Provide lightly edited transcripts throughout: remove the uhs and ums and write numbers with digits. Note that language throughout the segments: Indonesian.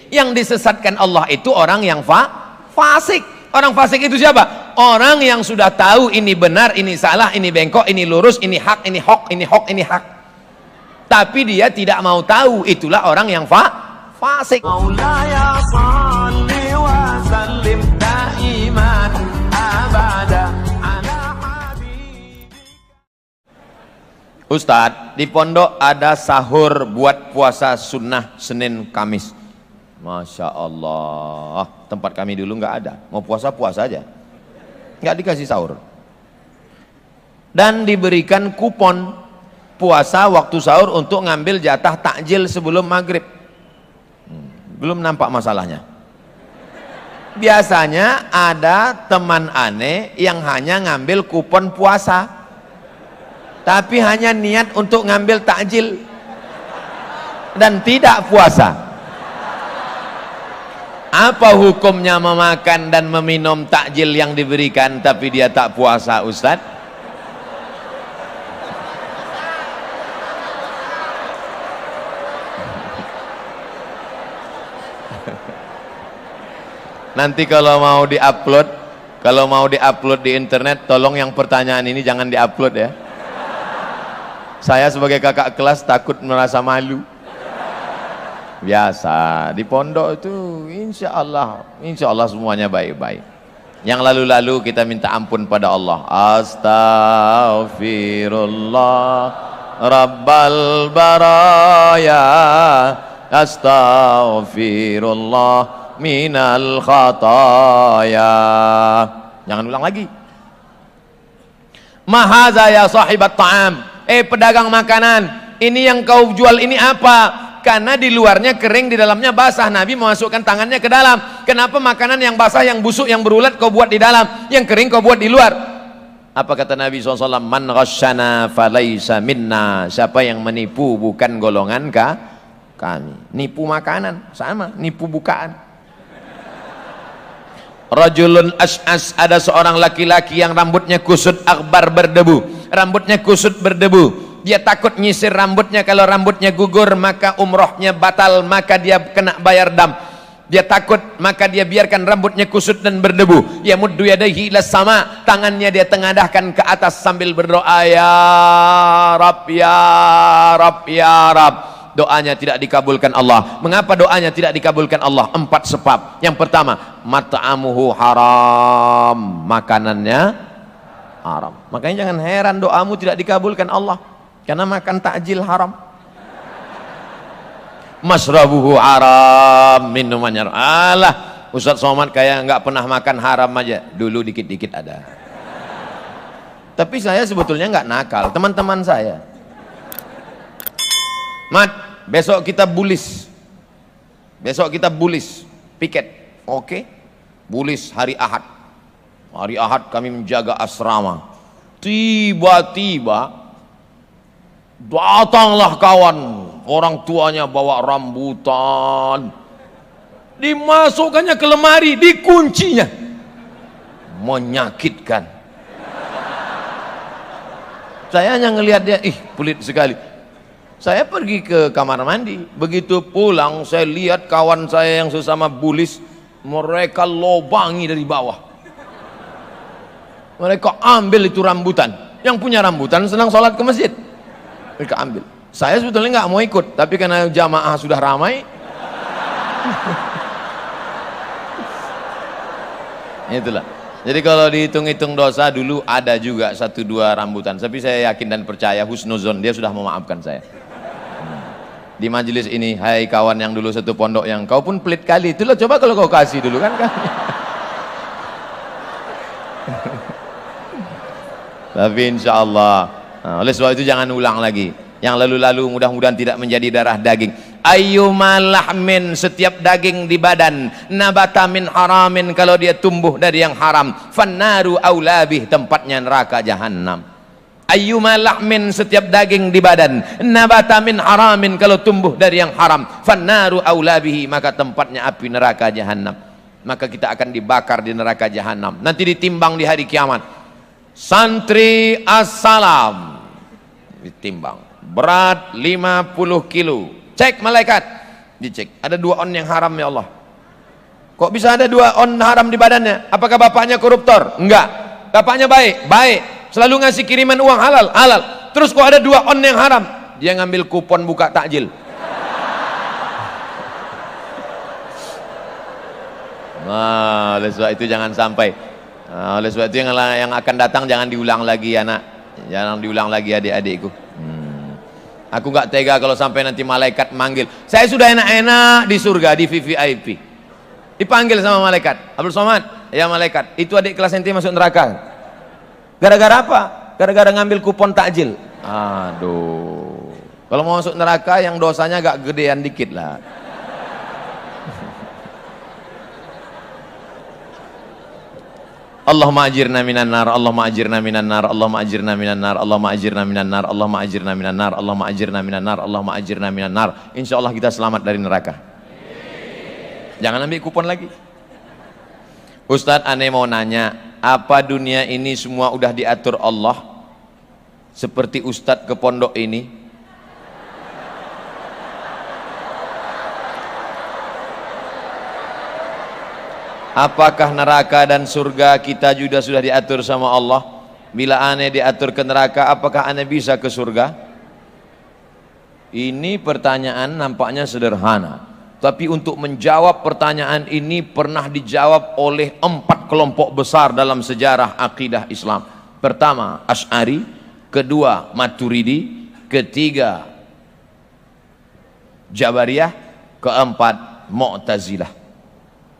Yang disesatkan Allah itu orang yang fasik. Orang fasik itu siapa? Orang yang sudah tahu ini benar, ini salah, ini bengkok, ini lurus, ini hak, ini hok, ini hok, ini hak. Tapi dia tidak mau tahu. Itulah orang yang fasik. Maulaya salli wa sallim daiman abada ala habibika. Ustadz, di pondok ada sahur buat puasa sunnah Senin Kamis. Masya Allah, tempat kami dulu nggak ada. Mau puasa aja, nggak dikasih sahur. Dan diberikan kupon puasa waktu sahur untuk ngambil jatah takjil sebelum maghrib. Belum nampak masalahnya. Biasanya ada teman aneh yang hanya ngambil kupon puasa, tapi hanya niat untuk ngambil takjil dan tidak puasa. Apa hukumnya memakan dan meminum takjil yang diberikan tapi dia tak puasa, Ustaz? Nanti kalau mau diupload di internet, tolong yang pertanyaan ini jangan diupload ya. Saya sebagai kakak kelas takut merasa malu. Biasa di pondok itu insya Allah semuanya baik-baik. Yang lalu-lalu kita minta ampun pada Allah. Astaghfirullah Rabbal baraya, astaghfirullah minal khataya. Jangan ulang lagi. Mahaza ya sahibat ta'am, pedagang makanan, ini yang kau jual ini apa? Karena di luarnya kering, di dalamnya basah. Nabi memasukkan tangannya ke dalam. Kenapa makanan yang basah, yang busuk, yang berulat kau buat di dalam, yang kering kau buat di luar? Apa kata Nabi SAW? Man ghasyana falaysa minna. Siapa yang menipu bukan golongan kami. Nipu makanan sama, nipu bukaan. Rajulun as'as, ada seorang laki-laki yang rambutnya kusut akbar berdebu. Rambutnya kusut berdebu. Dia takut nyisir rambutnya, kalau rambutnya gugur maka umrohnya batal, maka dia kena bayar dam. Dia takut, maka dia biarkan rambutnya kusut dan berdebu. Ya muddu yadaihi ila sama, tangannya dia tengadahkan ke atas sambil berdoa, ya Rab, ya Rab, ya Rab. Doanya tidak dikabulkan Allah. Mengapa doanya tidak dikabulkan Allah? 4 sebab. Yang pertama, mat'amuhu haram, makanannya haram. Makanya jangan heran doamu tidak dikabulkan Allah, karena makan takjil haram. Masrabuhu haram, minumannya haram. Alah, Ustadz Somad kayak nggak pernah makan haram aja. Dulu dikit-dikit ada. Tapi saya sebetulnya nggak nakal, teman-teman saya. Mat, besok kita bulis. Besok kita bulis, piket. Oke? Bulis hari Ahad. Hari Ahad kami menjaga asrama. Tiba-tiba datanglah kawan, orang tuanya bawa rambutan, dimasukkannya ke lemari, dikuncinya. Menyakitkan. Saya hanya ngelihat dia, pelit sekali. Saya pergi ke kamar mandi, begitu pulang saya lihat kawan saya yang sesama bulis, mereka lobangi dari bawah. Mereka ambil itu rambutan. Yang punya rambutan senang sholat ke masjid, mereka ambil. Saya sebetulnya nggak mau ikut, tapi karena jamaah sudah ramai. Itulah. Jadi kalau dihitung-hitung dosa, dulu ada juga 1-2 rambutan. Tapi saya yakin dan percaya husnuzon, dia sudah memaafkan saya. Di majelis ini, hai kawan yang dulu satu pondok yang kau pun pelit kali, itulah coba kalau kau kasih dulu kan. Tapi insya Allah, oleh sebab itu jangan ulang lagi. Yang lalu-lalu mudah-mudahan tidak menjadi darah daging. Ayyuma lahmin, setiap daging di badan, nabata min haramin, kalau dia tumbuh dari yang haram, fannaru aulabih, tempatnya neraka jahanam. Ayyuma lahmin, setiap daging di badan, nabata min haramin, kalau tumbuh dari yang haram, fannaru aulabihi, maka tempatnya api neraka jahanam. Maka kita akan dibakar di neraka jahanam. Nanti ditimbang di hari kiamat. Santri assalam ditimbang, berat 50 kilo. Cek malaikat, dicek. Ada 2 on yang haram ya Allah. Kok bisa ada 2 on haram di badannya? Apakah bapaknya koruptor? Enggak. Bapaknya baik? Baik. Selalu ngasih kiriman uang halal? Halal. Terus kok ada 2 on yang haram? Dia ngambil kupon buka takjil. Nah, oleh sebab itu jangan sampai. Nah, oleh sebab itu yang akan datang jangan diulang lagi anak. Jangan diulang lagi adik-adikku. Aku gak tega kalau sampai nanti malaikat manggil. Saya sudah enak-enak di surga, di VVIP. Dipanggil sama malaikat. Abdul Somad, ya malaikat, itu adik kelas ente masuk neraka. Gara-gara apa? Gara-gara ngambil kupon takjil. Aduh. Kalau mau masuk neraka yang dosanya agak gedean dikit lah. Allahumma ajirna minan nar, Allahumma ajirna minan nar, Allahumma ajirna minan nar, Allahumma ajirna minan nar, Allahumma ajirna minan nar, Allahumma ajirna minan nar, Allahumma ajirna minan nar. Insyaallah kita selamat dari neraka. Jangan ambil kupon lagi. Ustadz, aneh mau nanya, apa dunia ini semua udah diatur Allah? Seperti Ustadz ke pondok ini. Apakah neraka dan surga kita juga sudah diatur sama Allah? Bila aneh diatur ke neraka, apakah aneh bisa ke surga? Ini pertanyaan nampaknya sederhana, tapi untuk menjawab pertanyaan ini pernah dijawab oleh 4 kelompok besar dalam sejarah akidah Islam. Pertama, Asy'ari, kedua, Maturidi, ketiga, Jabariyah, keempat, Mu'tazilah.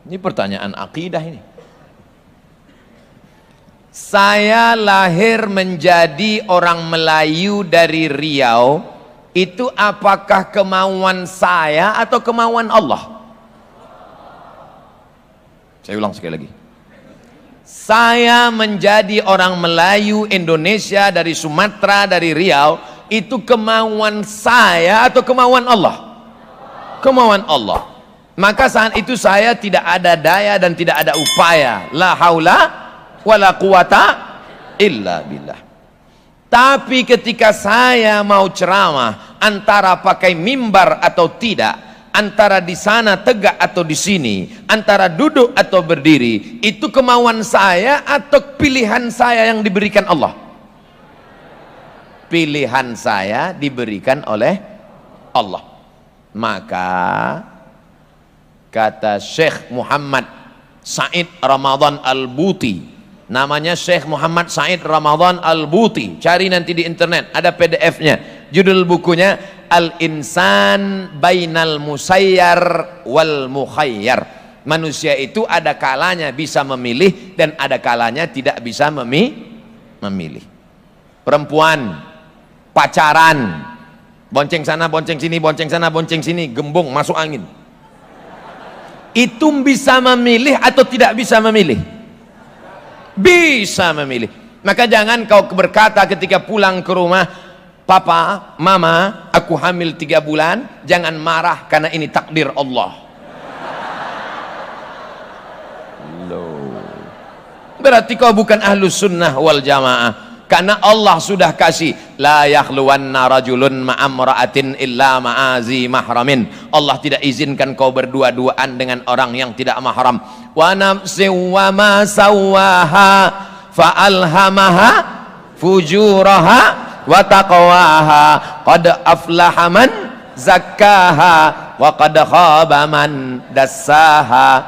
Ini pertanyaan akidah ini. Saya lahir menjadi orang Melayu dari Riau, itu apakah kemauan saya atau kemauan Allah? Saya ulang sekali lagi. Saya menjadi orang Melayu Indonesia dari Sumatera, dari Riau, itu kemauan saya atau kemauan Allah? Kemauan Allah. Maka saat itu saya tidak ada daya dan tidak ada upaya. La haula wala quwata illa billah. Tapi ketika saya mau ceramah, antara pakai mimbar atau tidak, antara di sana tegak atau di sini, antara duduk atau berdiri, itu kemauan saya atau pilihan saya yang diberikan Allah? Pilihan saya diberikan oleh Allah. Maka kata Syekh Muhammad Said Ramadan Al-Buti, namanya Syekh Muhammad Said Ramadan Al-Buti, cari nanti di internet, ada PDF-nya. Judul bukunya Al-Insan Bainal Musayyar wal Mukhayyar. Manusia itu ada kalanya bisa memilih dan ada kalanya tidak bisa memilih. Perempuan pacaran, bonceng sana bonceng sini, bonceng sana bonceng sini, gembung masuk angin. Itu bisa memilih atau tidak bisa memilih? Bisa memilih. Maka jangan kau berkata ketika pulang ke rumah, papa, mama, aku hamil 3 bulan, jangan marah karena ini takdir Allah. Loh. Berarti kau bukan ahlus sunnah wal jamaah. Karena Allah sudah kasih, la yakhluwanna rajulun ma'amra'atin illa ma'azi mahramin. Allah tidak izinkan kau berdua-duaan dengan orang yang tidak mahram. Wa nafsi wa ma sawwaha fa'alhamaha fujuraha wa taqwaha qad aflaha man zakkaha wa qad khaba man dassaha.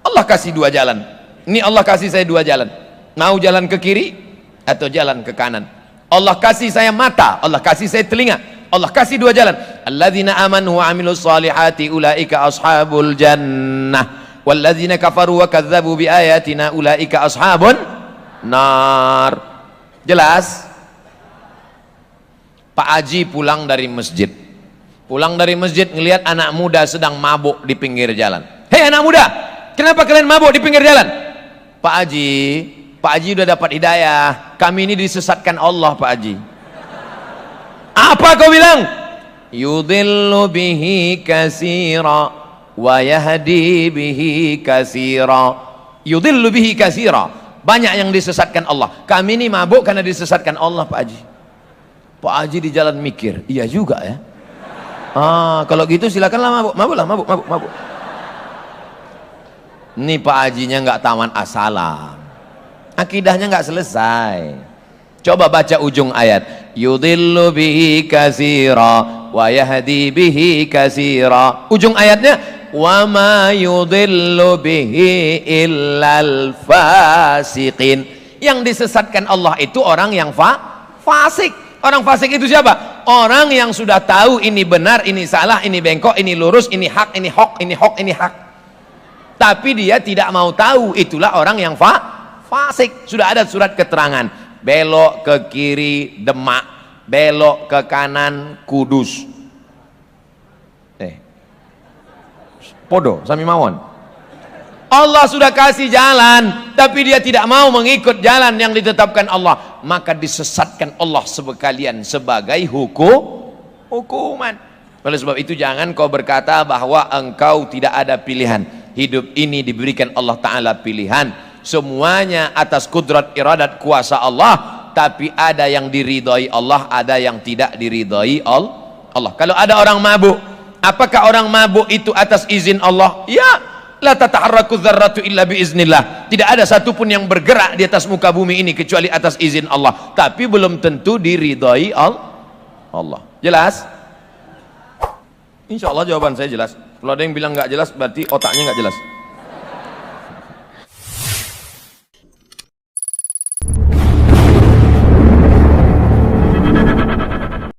Allah kasih 2 jalan. Ini Allah kasih saya 2 jalan. Mau jalan ke kiri atau jalan ke kanan. Allah kasih saya mata, Allah kasih saya telinga, Allah kasih 2 jalan. Alladzina amanu wa amilus solihati ulaika ashabul jannah walladzina kafaru wa kadzabu bi ayatina ulaika ashabun nar. Jelas? Pak Haji pulang dari masjid. Pulang dari masjid ngelihat anak muda sedang mabuk di pinggir jalan. Hei anak muda, kenapa kalian mabuk di pinggir jalan? Pak Haji udah dapat hidayah, kami ini disesatkan Allah Pak Haji. Apa kau bilang? Yudhillu bihi katsira wa yahdi bihi katsira. Yudhillu bihi katsira, banyak yang disesatkan Allah. Kami ini mabuk karena disesatkan Allah Pak Haji. Pak Haji di jalan mikir, iya juga ya. Kalau gitu silakanlah mabuk. Ini Pak Hajinya nggak taman asalam, akidahnya nggak selesai. Coba baca ujung ayat, yudhillu bihi katsira wa yahdi bihi katsira. Ujung ayatnya, wa ma yudhillu bihi illal fasiqin. Yang disesatkan Allah itu orang yang fasik. Orang fasik itu siapa? Orang yang sudah tahu ini benar, ini salah, ini bengkok, ini lurus, ini hak, ini hok, ini hok, ini hak, tapi dia tidak mau tahu. Itulah orang yang fasik. Sudah ada surat keterangan, belok ke kiri Demak, belok ke kanan Kudus, podo sami mawon. Allah sudah kasih jalan, tapi dia tidak mau mengikut jalan yang ditetapkan Allah, maka disesatkan Allah sekalian sebagai hukuman. Oleh sebab itu jangan kau berkata bahwa engkau tidak ada pilihan. Hidup ini diberikan Allah Ta'ala pilihan, semuanya atas kudrat iradat kuasa Allah, tapi ada yang diridhai Allah, ada yang tidak diridhai Allah. Kalau ada orang mabuk, apakah orang mabuk itu atas izin Allah? Ya, la tataharraku dzarratu illa biiznillah. Tidak ada satupun yang bergerak di atas muka bumi ini kecuali atas izin Allah, tapi belum tentu diridhai Allah. Jelas? Insya Allah jawaban saya jelas. Kalau ada yang bilang nggak jelas, berarti otaknya nggak jelas.